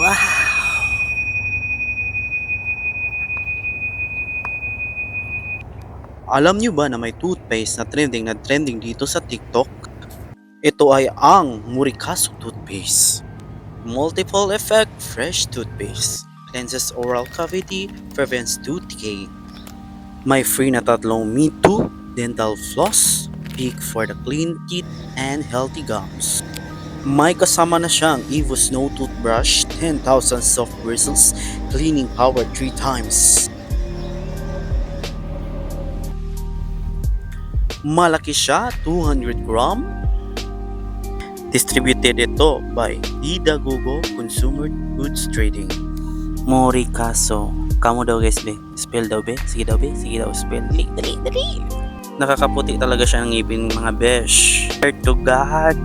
Wow! Alam niyo ba na may toothpaste na trending dito sa TikTok? Ito ay ang Murikaso toothpaste. Multiple effect fresh toothpaste. Cleanses oral cavity, prevents tooth decay. May free na tatlong Me Too dental floss, peak for the clean teeth and healthy gums. May kasama na siyang Evo Snow Toothbrush, 10,000 soft bristles, cleaning power 3 times. Malaki siya, 200 gram. Distributed ito by Didagugo Consumer Goods Trading. Murikaso. Kamu daw guys be. Spell daw be. Sige daw be. Sige daw spell. Dali. Nakakaputi talaga siya ng ngipin mga besh. Swear to God.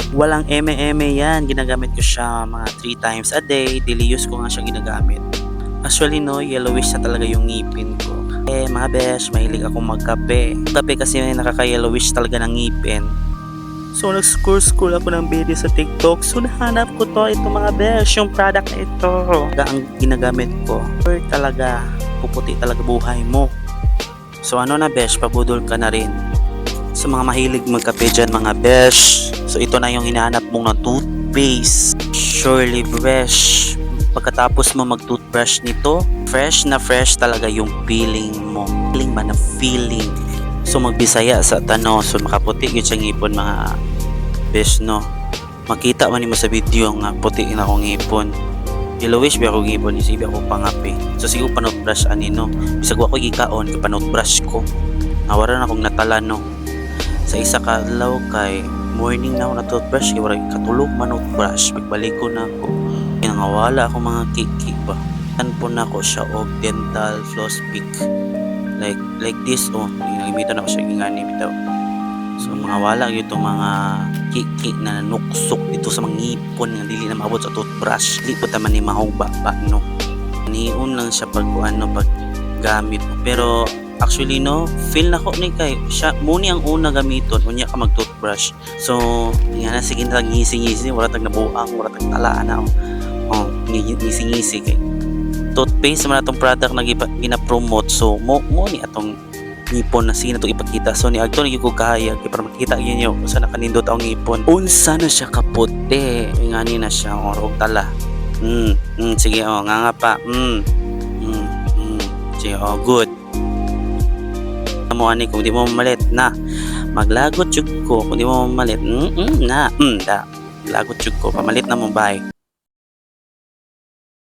Walang eme-eme yan. Ginagamit ko siya mga 3 times a day. Daily use ko nga siya ginagamit. Actually no, yellowish na talaga yung ngipin ko. Mga besh, mahilig akong magkape. Kape kasi may nakaka-yellowish talaga ng ngipin. So nag-scroll ako ng video sa TikTok. So nahanap ko to, ito mga besh, yung product na ito. Ang ginagamit ko. Or talaga, puputi talaga buhay mo. So ano na besh, pabudol ka na rin. Sa mga mahilig magkape dyan mga besh. So ito na yung hinahanap mong ng toothpaste. Surely besh, pagkatapos mo mag-toothbrush nito, fresh na fresh talaga yung feeling mo. Feeling ba na feeling? So magbisaya sa tano, so makaputi yun siyang ngipon mga besh no. Makita man mo sa video nga puti na akong ngipon. Yellowish ba akong ngipon, isip ako pangapi. So sigo panot-brush ani no. Bisag ako gikaon kay panot-brush ko. Nawara na akong natala no. Sa isa ka adlaw kay morning na ako na toothbrush kay wala katulog manot-brush. Pagbalik ko na ako. Nangawala ako mga kiki ba. Tan po na ako siya og dental floss pick. Like this nagimita na ko siya ngani bitaw. So mga wala gyud tong mga kiki na nuksok dito sa mga ngipon nga dili na maabot sa toothbrush. Di po taman ni mahugba ba no. Niun lang siya pag pag gamit. Pero actually no, feel na ko ni kay siya muni ang una gamiton unya ka mag toothbrush. So nga na sige na ngisi-ngisi wala tag nabuang, wala tag talaan na. Ngisi-ngisi kay toothpaste man atong product na gina-promote. So mo ni atong ngipon na sige na itong ipakita. So ni agto ni ko kaya kay para makita ginyo usa na kanindot ang ngipon. Unsa na siya kaputi. Ngani na siya og tala. Sige nga pa. Sige good. Mo ani kung di mo mamalit na maglagot jud ko kung di mo mamalit. Da lagot jud ko pamalit na mo bye.